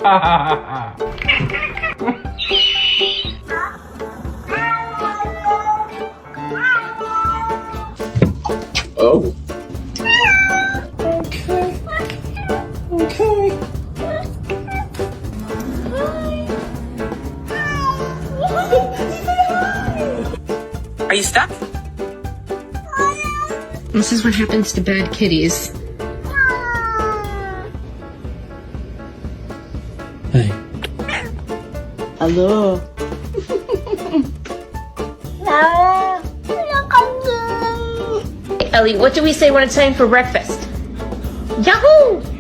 Oh. Okay. Okay. Are you stuck? This is what happens to bad kitties. Hey. Hello. Ellie, what do we say when it's time for breakfast? Yahoo!